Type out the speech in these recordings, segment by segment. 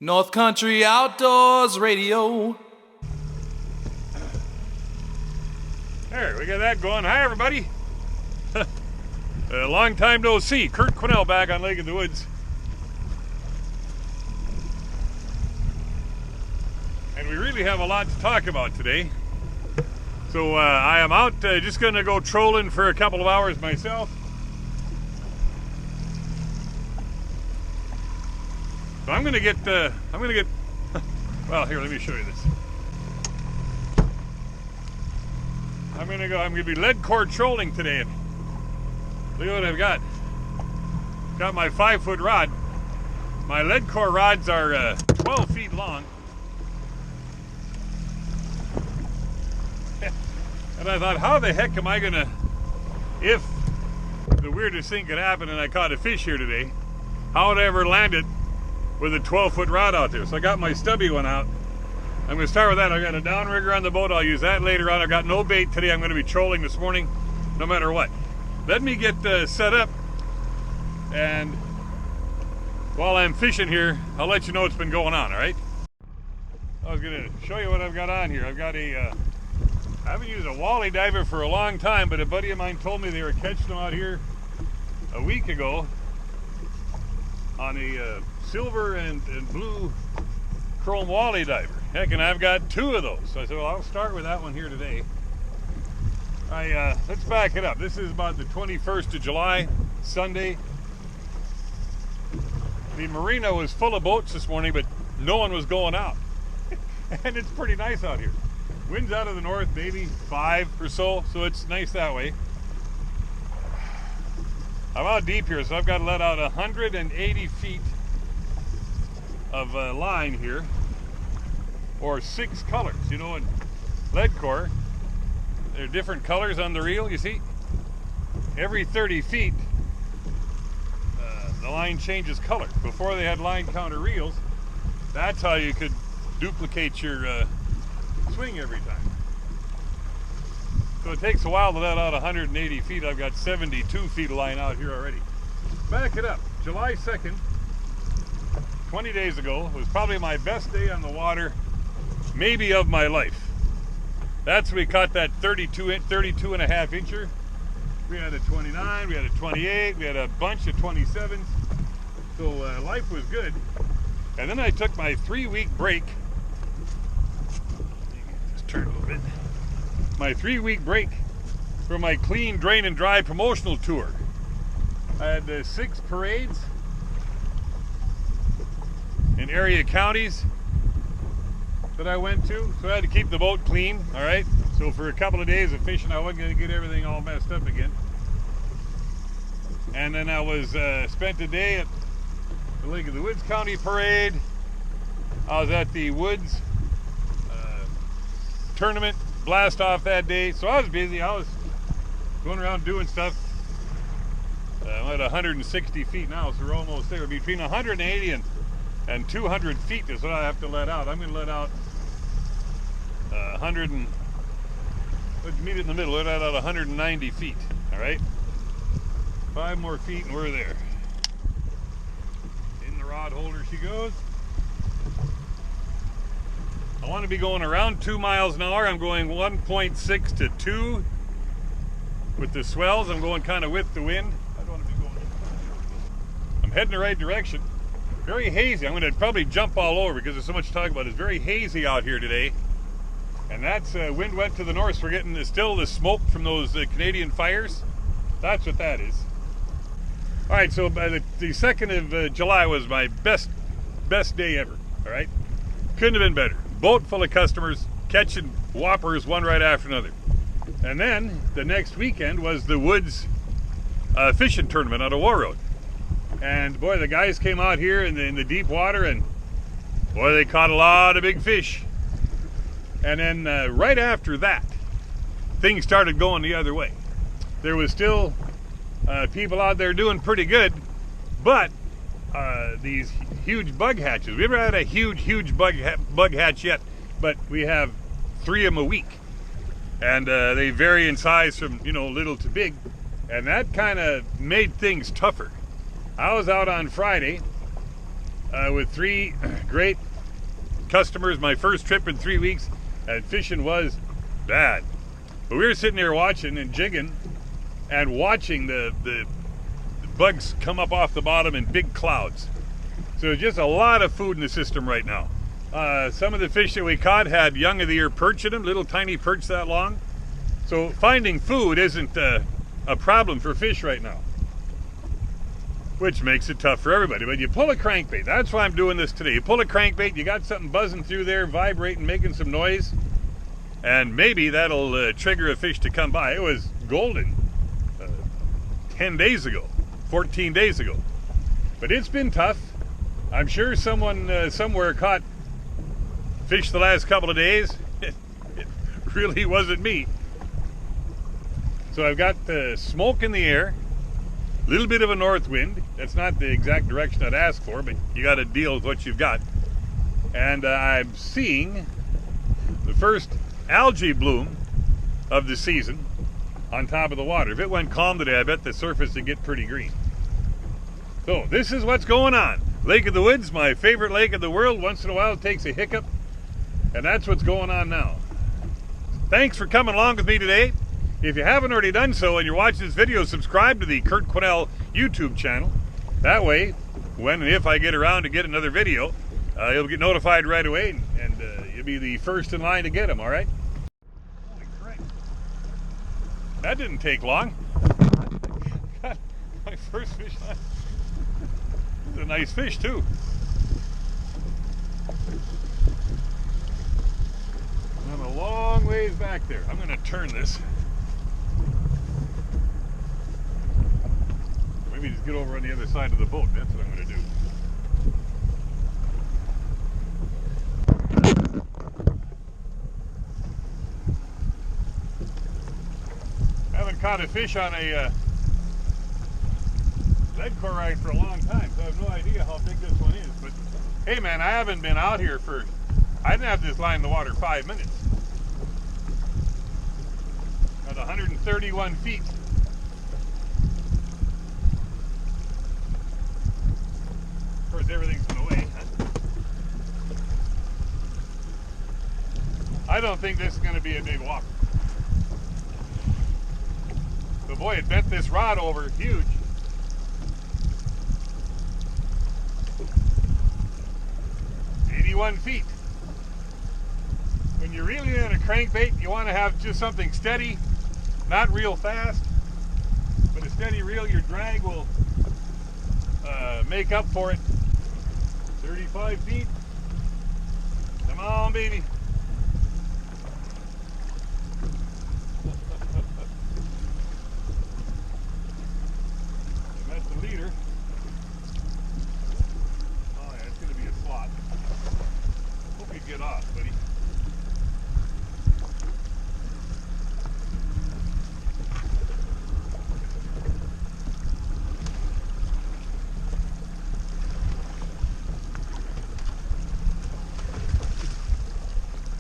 North Country Outdoors Radio. There, we got that going. Hi, everybody. A long time no see. Kurt Quinnell back on Lake of the Woods. And we really have a lot to talk about today. So I am out just going to go trolling for a couple of hours myself. So I'm going to get, well, here, let me show you this. I'm going to be lead cord trolling today. And look at what I've got. Got my 5-foot rod. My lead core rods are 12 feet long. And I thought, how the heck am I going to, if the weirdest thing could happen and I caught a fish here today, how would I ever land it with a 12-foot rod out there? So I got my stubby one out. I'm going to start with that. I've got a downrigger on the boat. I'll use that later on. I've got no bait today. I'm going to be trolling this morning no matter what. Let me get set up, and while I'm fishing here, I'll let you know what's been going on, all right? I was going to show you what I've got on here. I've got I haven't used a walleye diver for a long time, but a buddy of mine told me they were catching them out here a week ago on a silver and blue chrome walleye diver. Heck, and I've got 2 of those. So I said, well, I'll start with that one here today. Let's back it up. This is about the 21st of July, Sunday. The marina was full of boats this morning, but no one was going out. And it's pretty nice out here. Wind's out of the north, maybe 5 or so it's nice that way. I'm out deep here, so I've got to let out 180 feet of line here, or 6 colors. You know, in lead core, there are different colors on the reel, you see? Every 30 feet, the line changes color. Before they had line counter reels, that's how you could duplicate your swing every time. So it takes a while to let out 180 feet. I've got 72 feet of line out here already. Back it up. July 2nd, 20 days ago, was probably my best day on the water, maybe of my life. That's when we caught that 32 and a half incher. We had a 29, we had a 28, we had a bunch of 27s. So life was good. And then I took my 3-week break. Just turn a little bit. My 3-week break for my clean, drain, and dry promotional tour. I had 6 parades in area counties that I went to, so I had to keep the boat clean, all right? So for a couple of days of fishing, I wasn't going to get everything all messed up again. And then I was spent a day at the Lake of the Woods County Parade. I was at the Woods tournament blast off that day, so I was busy. I was going around doing stuff. I'm at 160 feet now, so we're almost there. Between 180 and 200 feet is what I have to let out. I'm going to let out 100 and, let's meet it in the middle. Let out 190 feet, all right? 5 more feet and we're there. In the rod holder she goes. I want to be going around 2 miles an hour. I'm going 1.6 to 2 with the swells. I'm going kind of with the wind. I don't want to be going. I'm heading the right direction. Very hazy. I'm going to probably jump all over because there's so much to talk about. It's very hazy out here today. And that's wind went to the north. So we're getting still the smoke from those Canadian fires. That's what that is. All right, so by the 2nd of July was my best day ever. All right, couldn't have been better. Boat full of customers, catching whoppers one right after another. And then the next weekend was the Woods fishing tournament on a War Road. And boy, the guys came out here in the deep water, and boy, they caught a lot of big fish. And then right after that, things started going the other way. There was still people out there doing pretty good, but these huge bug hatches. We never had a huge bug hatch yet, but we have 3 of them a week. And they vary in size from, little to big. And that kind of made things tougher. I was out on Friday with 3 great customers. My first trip in 3 weeks, and fishing was bad. But we were sitting there watching and jigging and watching the bugs come up off the bottom in big clouds. So just a lot of food in the system right now. Some of the fish that we caught had young of the year perch in them, little tiny perch that long. So finding food isn't a problem for fish right now, which makes it tough for everybody. But you pull a crankbait. That's why I'm doing this today. You pull a crankbait, you got something buzzing through there, vibrating, making some noise, and maybe that'll trigger a fish to come by. It was golden 10 days ago, 14 days ago. But it's been tough. I'm sure someone somewhere caught fish the last couple of days. It really wasn't me. So I've got the smoke in the air, a little bit of a north wind. That's not the exact direction I'd ask for, but you got to deal with what you've got. And I'm seeing the first algae bloom of the season on top of the water. If it went calm today, I bet the surface would get pretty green. So this is what's going on. Lake of the Woods, my favorite lake in the world. Once in a while it takes a hiccup, and that's what's going on now. Thanks for coming along with me today. If you haven't already done so and you're watching this video, subscribe to the Kurt Quinnell YouTube channel. That way, when and if I get around to get another video, you'll get notified right away, and you'll be the first in line to get them, all right? Holy crap. That didn't take long. Got my first fish line. This is a nice fish, too. I'm a long ways back there. I'm going to turn this. Maybe just get over on the other side of the boat. That's what I'm going to do. Haven't caught a fish on a lead chloride for a long time, so I have no idea how big this one is. But hey, man, I haven't been out here for. I didn't have this line in the water 5 minutes. At 131 feet. Of course, everything's been away. Huh? I don't think this is going to be a big walk. But boy, it bent this rod over huge. Feet. When you're reeling in a crankbait, you want to have just something steady, not real fast, but a steady reel. Your drag will make up for it. 35 feet. Come on, baby. That's the leader. Oh yeah, it's going to be a slot. Hope you get off, buddy.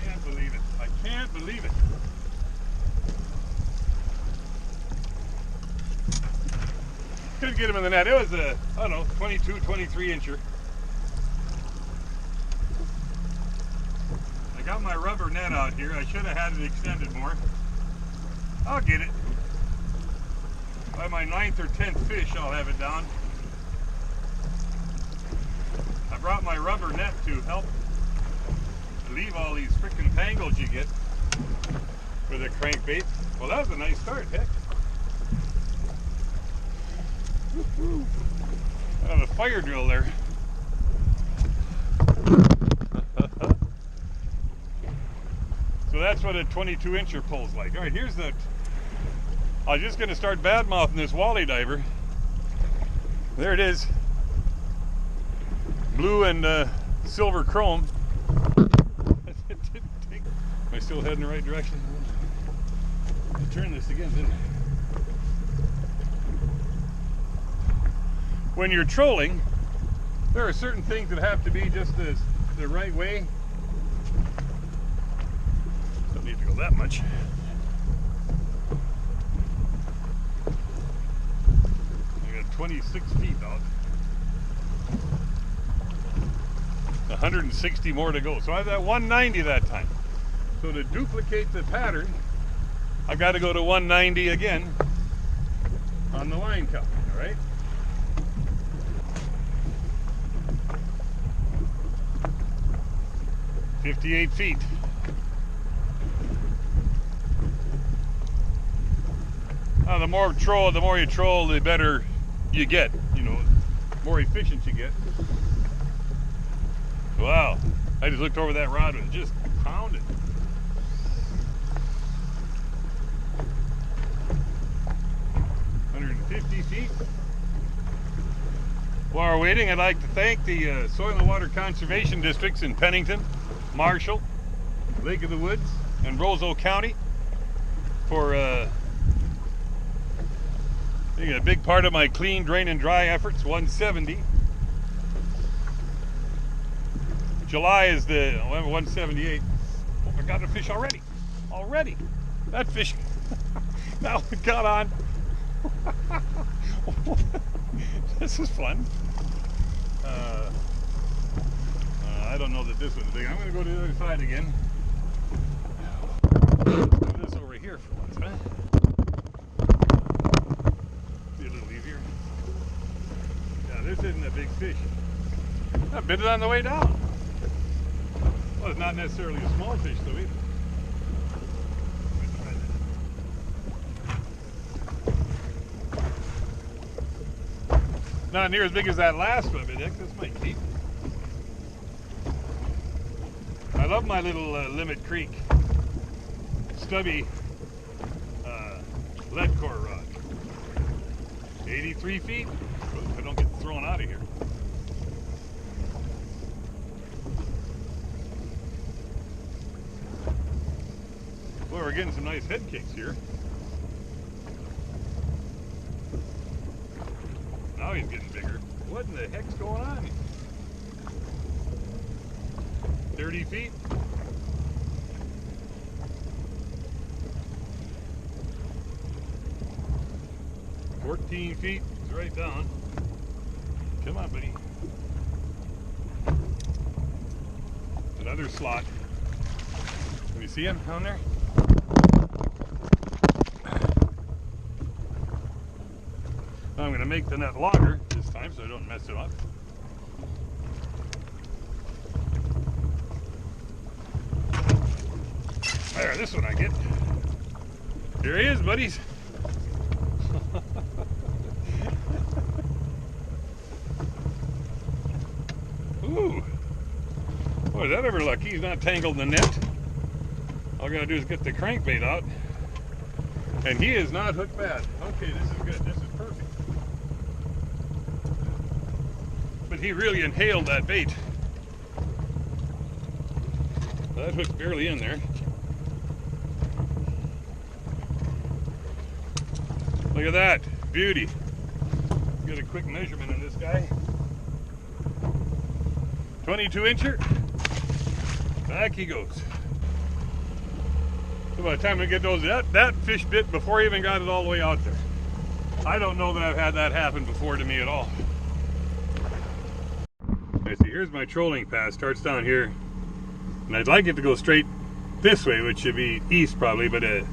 Can't believe it. I can't believe it. Couldn't get him in the net. It was a, I don't know, 22, 23 incher. I got my rubber net out here. I should have had it extended more. I'll get it. By my 9th or 10th fish, I'll have it down. I brought my rubber net to help leave all these frickin' tangles you get with a crankbait. Well, that was a nice start, heck. I have a fire drill there. So that's what a 22 incher pulls like. All right, here's the. I was just going to start bad mouthing this walleye diver. There it is. Blue and silver chrome. Am I still heading the right direction? I turned this again, didn't I? When you're trolling, there are certain things that have to be just the right way. Don't need to go that much. I got 26 feet out. 160 more to go. So I was at 190 that time. So to duplicate the pattern, I've got to go to 190 again on the line count, all right? "58 feet. The more you troll, the better you get. You know, the more efficient you get. Wow! I just looked over that rod and just pounded. Feet. While we're waiting, I'd like to thank the Soil and Water Conservation Districts in Pennington, Marshall, Lake of the Woods, and Roseau County for being a big part of my clean, drain, and dry efforts. 170. July is the 178. Oh, I got a fish already. That fish. Now it got on. This is fun. I don't know that this one's big. I'm going to go to the other side again. Do this over here for once, huh? Be a little easier. Yeah, this isn't a big fish. I bit it on the way down. Well, it's not necessarily a small fish though either. Not near as big as that last one, but heck, this might keep. I love my little Limit Creek stubby lead core rod. 83 feet. If I don't get thrown out of here. Boy, we're getting some nice head kicks here. Now he's getting bigger. What in the heck's going on here? 30 feet. $14 feet. He's right down. Come on, buddy. Another slot. Can you see him down there? I'm going to make the net longer this time so I don't mess it up. There, this one I get. Here he is, buddies. Ooh. Boy, is that ever lucky? He's not tangled in the net. All I gotta do is get the crankbait out. And he is not hooked bad. Okay, this is good. This is perfect. But he really inhaled that bait. That hook's barely in there. Look at that. Beauty. Get a quick measurement on this guy. 22 incher. Back he goes. So by the time we get those, that fish bit before he even got it all the way out there. I don't know that I've had that happen before to me at all. Okay, so here's my trolling path. Starts down here. And I'd like it to go straight this way, which should be east probably, but the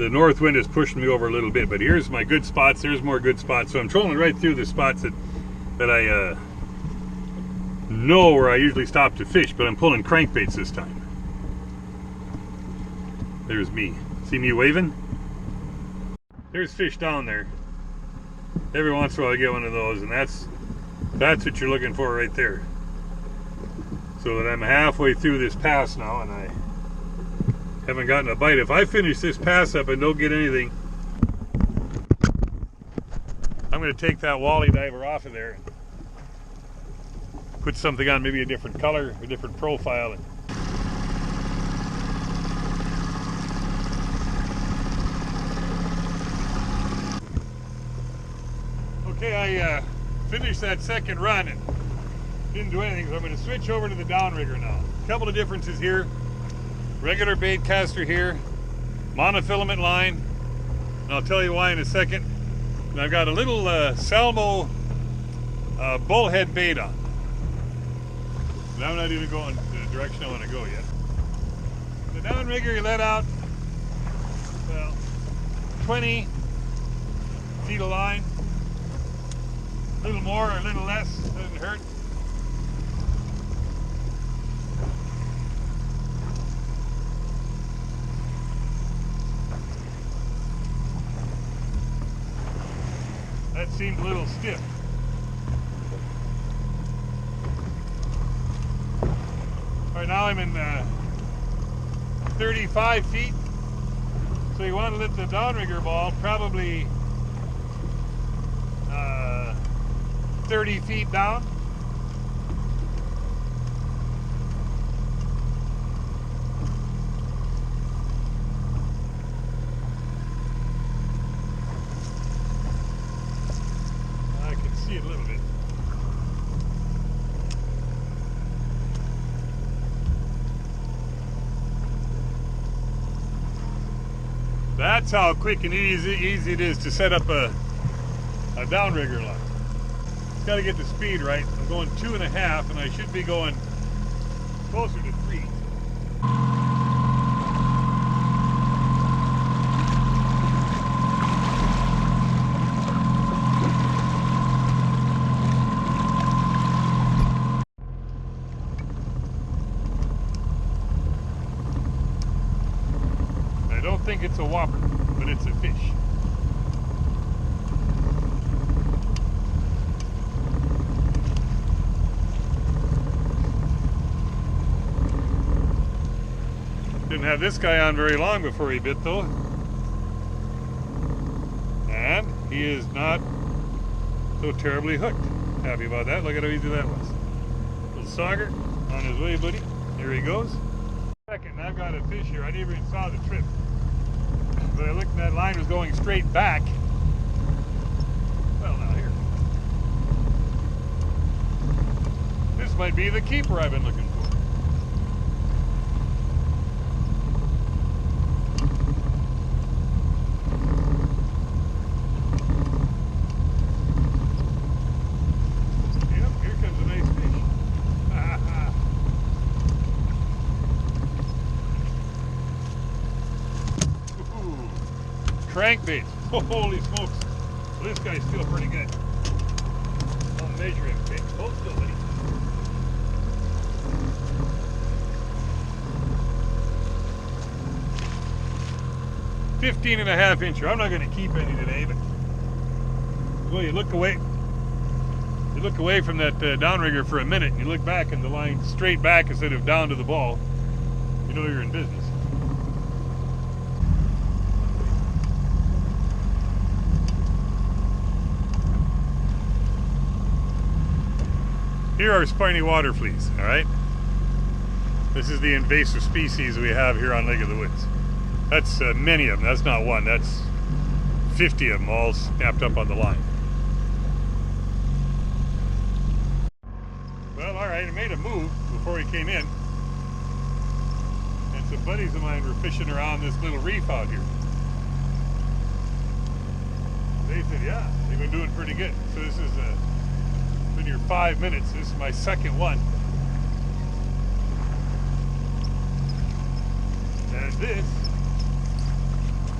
north wind is pushing me over a little bit. But here's my good spots. There's more good spots. So I'm trolling right through the spots that I know where I usually stop to fish, but I'm pulling crankbaits this time. There's me. See me waving? There's fish down there. Every once in a while I get one of those, and that's what you're looking for right there. So that I'm halfway through this pass now, and I haven't gotten a bite. If I finish this pass up and don't get anything, I'm going to take that walleye diver off of there and put something on, maybe a different color, a different profile. Okay, I finished that second run and didn't do anything, so I'm going to switch over to the downrigger now. A couple of differences here. Regular bait caster here, monofilament line, and I'll tell you why in a second. And I've got a little Salmo bullhead bait on. And I'm not even going the direction I want to go yet. The downrigger let out, well, 20 feet of line. A little more or a little less, doesn't hurt. That seemed a little stiff. Right now I'm in 35 feet. So you want to lift the downrigger ball probably 30 feet down. I can see it a little bit. That's how quick and easy it is to set up a downrigger line. Got to get the speed right. I'm going 2.5, and I should be going closer to 3. I don't think it's a whopper, but it's a fish. Didn't have this guy on very long before he bit though. And he is not so terribly hooked. Happy about that. Look at how easy that was. Little sauger on his way, buddy. Here he goes. Second, I've got a fish here. I never even saw the trip. But I looked and that line was going straight back. Well, now here. This might be the keeper I've been looking for. Crankbait. Oh, holy smokes. Well, this guy's still pretty good. I'll measure him. Okay, hold still, buddy. "15.5 incher. I'm not going to keep any today, but well, you look away from that downrigger for a minute, and you look back, and the line's straight back instead of down to the ball. You know you're in business. Here are spiny water fleas, all right? This is the invasive species we have here on Lake of the Woods. That's many of them. That's not one. That's 50 of them all snapped up on the line. Well, all right, I made a move before he came in. And some buddies of mine were fishing around this little reef out here. They said, yeah, they've been doing pretty good. So this is been here 5 minutes. This is my second one. And this,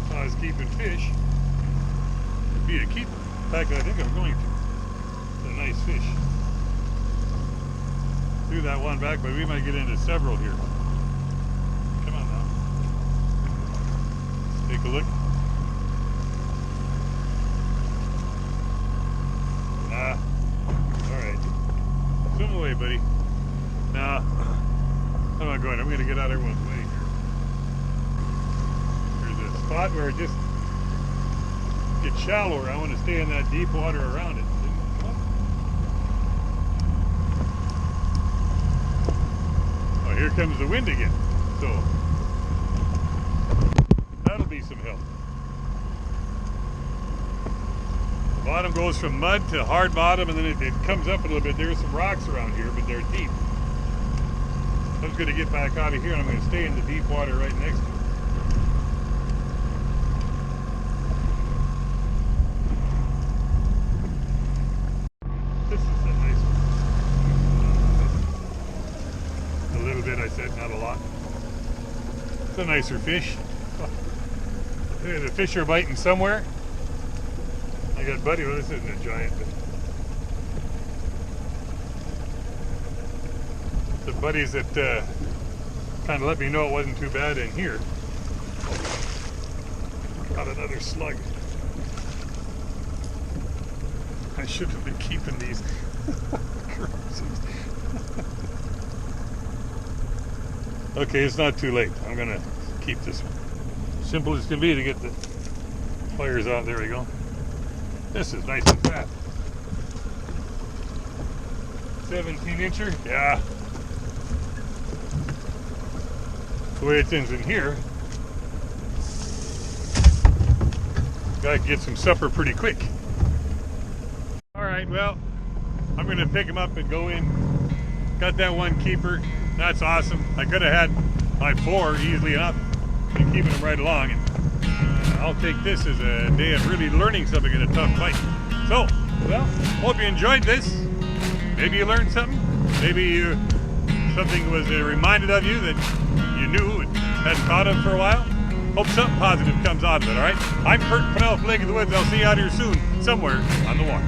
if I was keeping fish, would be a keeper. In fact, I think I'm going to. It's a nice fish. Threw that one back, but we might get into several here. Come on now. Let's take a look. Swim away, buddy. Nah, I'm not going. I'm going to get out of everyone's way here. There's a spot where it just gets shallower. I want to stay in that deep water around it. Come on. Oh, here comes the wind again. So, that'll be some help. Bottom goes from mud to hard bottom, and then it comes up a little bit. There's some rocks around here, but they're deep. I'm just going to get back out of here, and I'm going to stay in the deep water right next to it. This is a nice one. a nicer fish. The fish are biting somewhere. I got Buddy. Well, this isn't a giant, but the buddies that kind of let me know it wasn't too bad in here. Got another slug. I should have been keeping these. Okay, it's not too late. I'm gonna keep this simple as can be to get the pliers out. There we go. This is nice and fat. 17-incher, yeah. The way it ends in here, gotta get some supper pretty quick. All right, well, I'm gonna pick him up and go in. Got that one keeper. That's awesome. I could have had my 4 easily enough and keeping them right along. And I'll take this as a day of really learning something in a tough fight. So, well, hope you enjoyed this. Maybe you learned something. Maybe something was reminded of you that you knew and hadn't thought of for a while. Hope something positive comes out of it, all right? I'm Kurt Pennell, Lake of the Woods. I'll see you out here soon, somewhere on the water.